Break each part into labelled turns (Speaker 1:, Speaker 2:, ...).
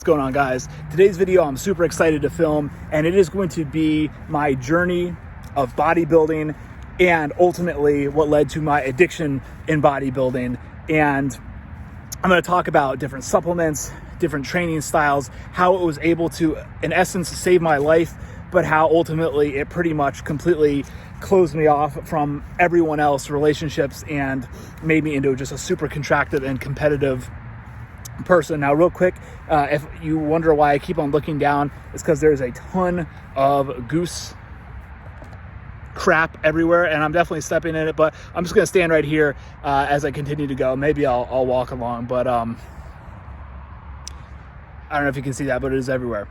Speaker 1: What's going on, guys? Today's video I'm super excited to film, and it is going to be my journey of bodybuilding and ultimately what led to my addiction in bodybuilding. And I'm going to talk about different supplements, different training styles, how it was able to, in essence, save my life, but how ultimately it pretty much completely closed me off from everyone else, relationships, and made me into just a super contracted and competitive person. Now, real quick, if you wonder why I keep on looking down, it's because there's a ton of goose crap everywhere, and I'm definitely stepping in it, but I'm just going to stand right here as I continue to go. Maybe I'll walk along, but I don't know if you can see that, but it is everywhere.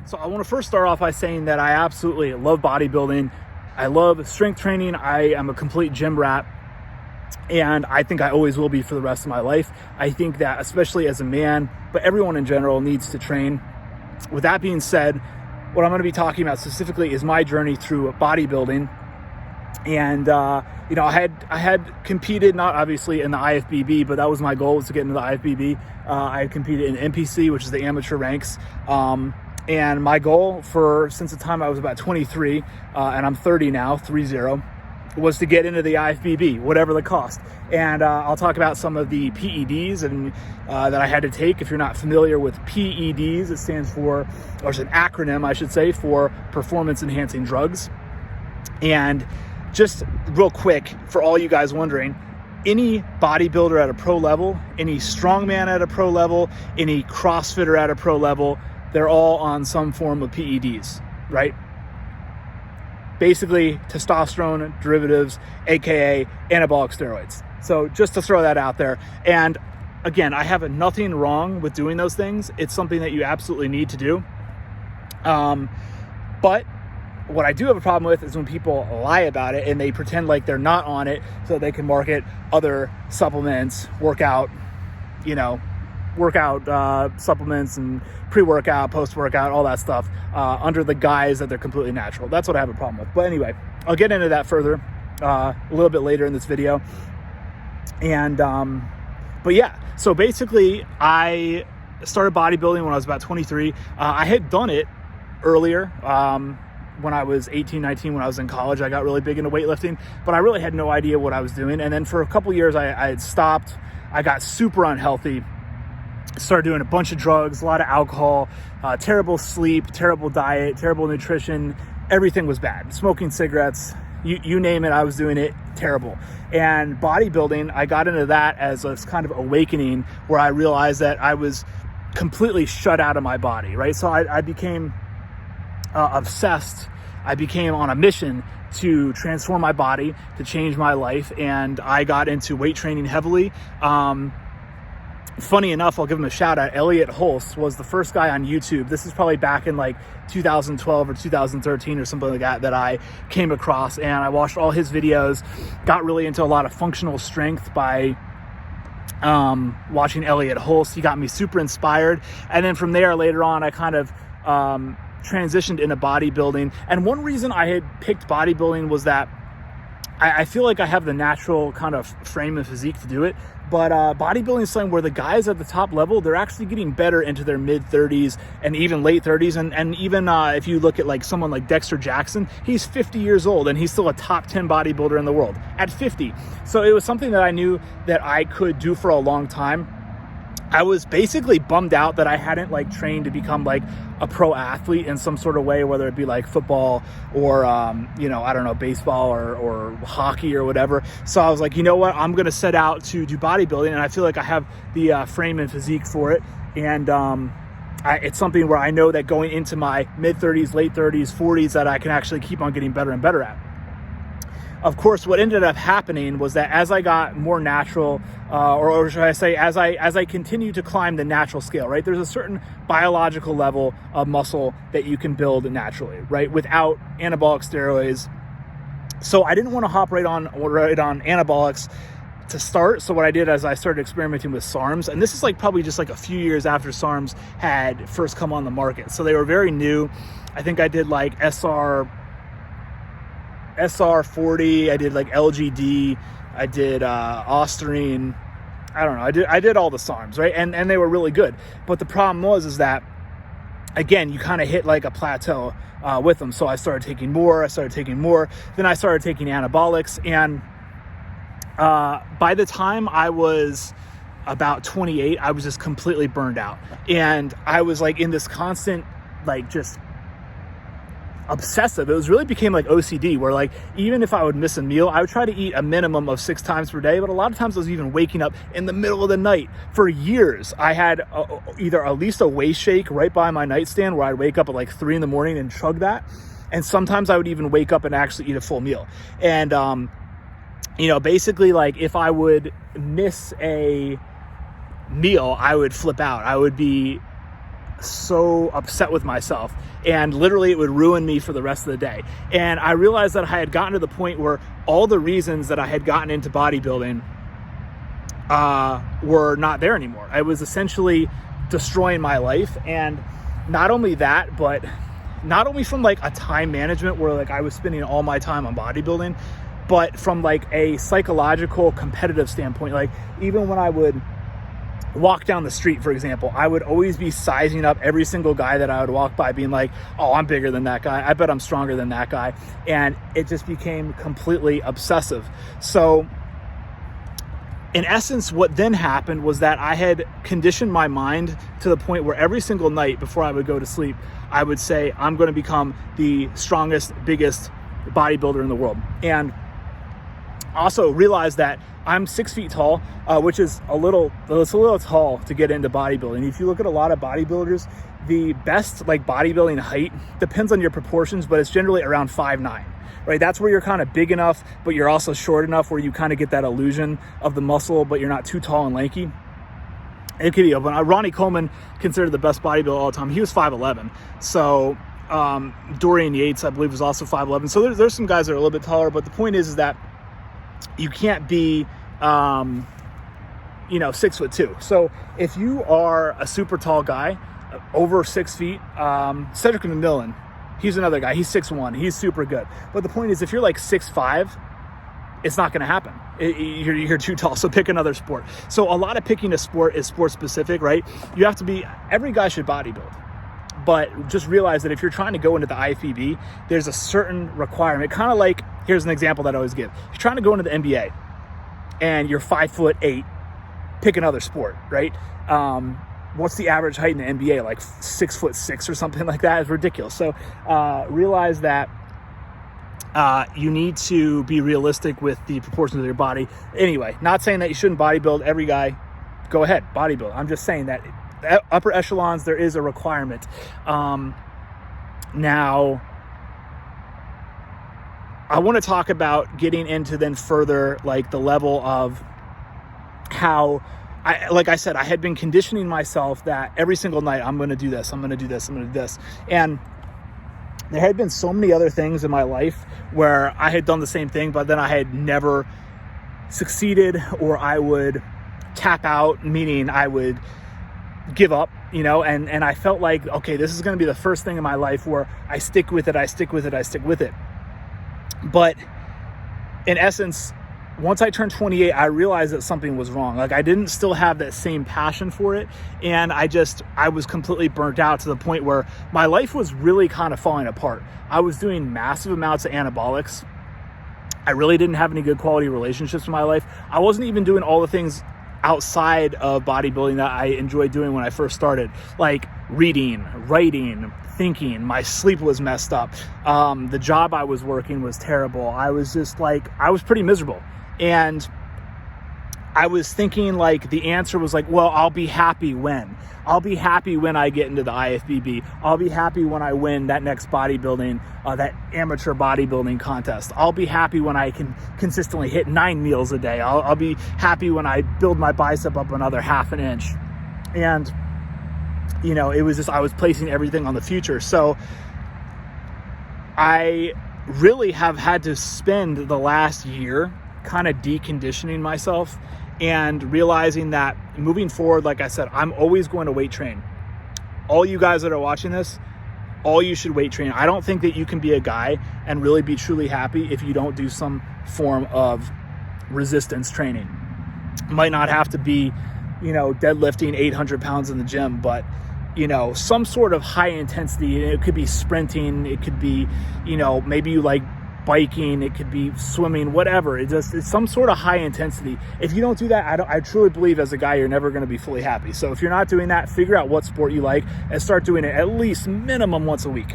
Speaker 1: So I want to first start off by saying that I absolutely love bodybuilding. I love strength training. I am a complete gym rat, and I think I always will be for the rest of my life. I think that especially as a man, but everyone in general needs to train. With that being said, what I'm going to be talking about specifically is my journey through bodybuilding. And I had competed, not obviously in the IFBB, but that was my goal, was to get into the IFBB. I had competed in NPC, which is the amateur ranks. And my goal since the time I was about 23, and I'm 30 now, 30, was to get into the IFBB, whatever the cost. And I'll talk about some of the PEDs and that I had to take. If you're not familiar with PEDs, it stands for, or it's an acronym, I should say, for performance enhancing drugs. And just real quick, for all you guys wondering, any bodybuilder at a pro level, any strongman at a pro level, any CrossFitter at a pro level, they're all on some form of PEDs, right? Basically, testosterone derivatives, aka anabolic steroids. So just to throw that out there. And again, I have nothing wrong with doing those things. It's something that you absolutely need to do. But what I do have a problem with is when people lie about it and they pretend like they're not on it so they can market other supplements, workout supplements and pre-workout, post-workout, all that stuff under the guise that they're completely natural. That's what I have a problem with. But anyway, I'll get into that further a little bit later in this video. And but yeah, so basically I started bodybuilding when I was about 23. I had done it earlier when I was 18, 19, when I was in college. I got really big into weightlifting, but I really had no idea what I was doing. And then for a couple years I had stopped. I got super unhealthy. Started doing a bunch of drugs, a lot of alcohol, terrible sleep, terrible diet, terrible nutrition. Everything was bad. Smoking cigarettes, you name it, I was doing it. Terrible. And bodybuilding, I got into that as a kind of awakening where I realized that I was completely shut out of my body, right? So I became obsessed. I became on a mission to transform my body, to change my life, and I got into weight training heavily. Funny enough, I'll give him a shout out. Elliot Hulse was the first guy on YouTube. This is probably back in like 2012 or 2013 or something like that I came across, and I watched all his videos, got really into a lot of functional strength by watching Elliot Hulse. He got me super inspired. And then from there, later on, I kind of transitioned into bodybuilding. And one reason I had picked bodybuilding was that I feel like I have the natural kind of frame and physique to do it, but bodybuilding is something where the guys at the top level, they're actually getting better into their mid 30s and even late 30s. And even if you look at like someone like Dexter Jackson, he's 50 years old and he's still a top 10 bodybuilder in the world at 50. So it was something that I knew that I could do for a long time. I was basically bummed out that I hadn't like trained to become like a pro athlete in some sort of way, whether it be like football or, I don't know, baseball or hockey or whatever. So I was like, you know what, I'm going to set out to do bodybuilding, and I feel like I have the frame and physique for it. And it's something where I know that going into my mid 30s, late 30s, 40s, that I can actually keep on getting better and better at. Of course, what ended up happening was that as I got more natural, or should I say, as I continued to climb the natural scale, right? There's a certain biological level of muscle that you can build naturally, right? Without anabolic steroids. So I didn't want to hop right on anabolics to start. So what I did is I started experimenting with SARMs, and this is like probably just like a few years after SARMs had first come on the market. So they were very new. I think I did like SR40, I did like LGD, I did Osterine, I don't know. I did all the SARMs, right? And they were really good. But the problem is that, again, you kind of hit like a plateau with them. So I started taking more. Then I started taking anabolics. And by the time I was about 28, I was just completely burned out. And I was like in this constant, like just obsessive. It was really became like OCD, where like even if I would miss a meal, I would try to eat a minimum of 6 times per day. But a lot of times I was even waking up in the middle of the night. For years, I had either at least a whey shake right by my nightstand, where I'd wake up at like 3 a.m. and chug that. And sometimes I would even wake up and actually eat a full meal. And basically, like if I would miss a meal, I would flip out. I would be so upset with myself, and literally it would ruin me for the rest of the day. And I realized that I had gotten to the point where all the reasons that I had gotten into bodybuilding were not there anymore. I was essentially destroying my life. And not only that, but not only from like a time management where like I was spending all my time on bodybuilding, but from like a psychological competitive standpoint. Like even when I would walk down the street, for example, I would always be sizing up every single guy that I would walk by, being like, oh, I'm bigger than that guy. I bet I'm stronger than that guy. And it just became completely obsessive. So in essence, what then happened was that I had conditioned my mind to the point where every single night before I would go to sleep, I would say, I'm going to become the strongest, biggest bodybuilder in the world. And also realized that I'm 6 feet tall, which is a little tall to get into bodybuilding. If you look at a lot of bodybuilders, the best like bodybuilding height depends on your proportions, but it's generally around 5'9", right? That's where you're kind of big enough, but you're also short enough where you kind of get that illusion of the muscle, but you're not too tall and lanky. It could be open. Ronnie Coleman, considered the best bodybuilder of all time, he was 5'11". So Dorian Yates, I believe, was also 5'11". So there's some guys that are a little bit taller, but the point is that you can't be, 6'2". So if you are a super tall guy, over 6 feet, Cedric McMillan, he's another guy. He's 6'1". He's super good. But the point is, if you're like 6'5", it's not going to happen. You're too tall. So pick another sport. So a lot of picking a sport is sport specific, right? You have to be, every guy should bodybuild. But just realize that if you're trying to go into the IFBB, there's a certain requirement. Kind of like, here's an example that I always give. If you're trying to go into the NBA and you're 5'8", pick another sport, right? What's the average height in the NBA? Like 6'6" or something like that. Is ridiculous. So realize that you need to be realistic with the proportions of your body. Anyway, not saying that you shouldn't bodybuild. Every guy, go ahead, bodybuild. I'm just saying that upper echelons, there is a requirement. Now, I want to talk about getting into then further, like the level of how, like I said, I had been conditioning myself that every single night, I'm going to do this, I'm going to do this, I'm going to do this. And there had been so many other things in my life where I had done the same thing, but then I had never succeeded, or I would tap out, meaning I would give up, and I felt like, okay, this is going to be the first thing in my life where I stick with it. But in essence, once I turned 28, I realized that something was wrong. Like I didn't still have that same passion for it. And I was completely burnt out to the point where my life was really kind of falling apart. I was doing massive amounts of anabolics. I really didn't have any good quality relationships in my life. I wasn't even doing all the things outside of bodybuilding that I enjoyed doing when I first started, like reading, writing, thinking. My sleep was messed up. The job I was working was terrible. I was pretty miserable. And I was thinking like the answer was like, well, I'll be happy when I get into the IFBB. I'll be happy when I win that next bodybuilding, that amateur bodybuilding contest. I'll be happy when I can consistently hit 9 meals a day. I'll be happy when I build my bicep up another half an inch. And, it was just, I was placing everything on the future. So I really have had to spend the last year kind of deconditioning myself and realizing that moving forward, like I said, I'm always going to weight train. All you guys that are watching this, all you should weight train. I don't think that you can be a guy and really be truly happy if you don't do some form of resistance training. Might not have to be, deadlifting 800 pounds in the gym, but, some sort of high intensity. It could be sprinting. It could be, maybe you like biking. It could be swimming, whatever. It's some sort of high intensity. If you don't do that, I truly believe as a guy, you're never going to be fully happy. So if you're not doing that, figure out what sport you like and start doing it at least minimum once a week.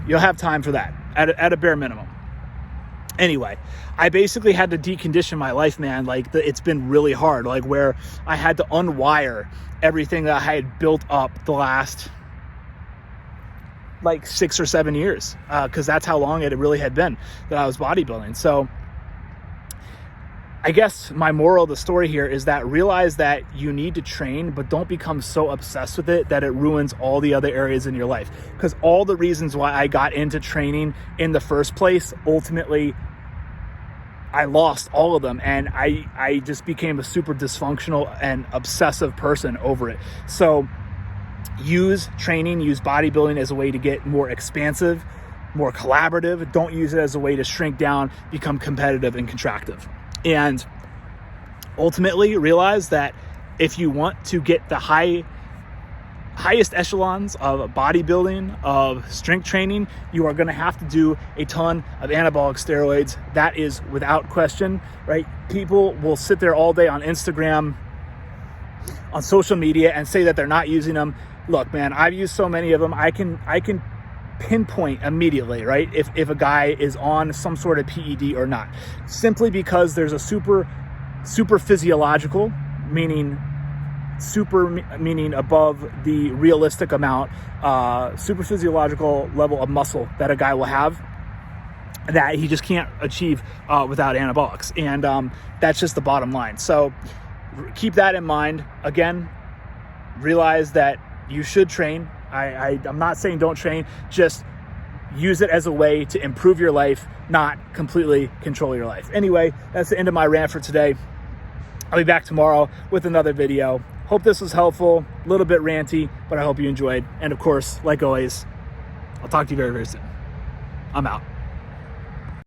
Speaker 1: You'll have time for that at a bare minimum. Anyway, I basically had to decondition my life, man. Like it's been really hard, like where I had to unwire everything that I had built up the last like 6 or 7 years, because that's how long it really had been that I was bodybuilding. So I guess my moral of the story here is that realize that you need to train, but don't become so obsessed with it that it ruins all the other areas in your life. Because all the reasons why I got into training in the first place, ultimately, I lost all of them, and I just became a super dysfunctional and obsessive person over it. So use training, use bodybuilding as a way to get more expansive, more collaborative. Don't use it as a way to shrink down, become competitive and contractive. And ultimately realize that if you want to get the highest echelons of bodybuilding, of strength training, you are going to have to do a ton of anabolic steroids. That is without question, right? People will sit there all day on Instagram, on social media, and say that they're not using them. Look, man, I've used so many of them. I can pinpoint immediately, right, if a guy is on some sort of PED or not, simply because there's a super physiological, meaning above the realistic amount, super physiological level of muscle that a guy will have that he just can't achieve without anabolics. And that's just the bottom line. So keep that in mind. Again, realize that you should train. I'm not saying don't train, just use it as a way to improve your life, not completely control your life. Anyway, that's the end of my rant for today. I'll be back tomorrow with another video. Hope this was helpful, a little bit ranty, but I hope you enjoyed. And of course, like always, I'll talk to you very, very soon. I'm out.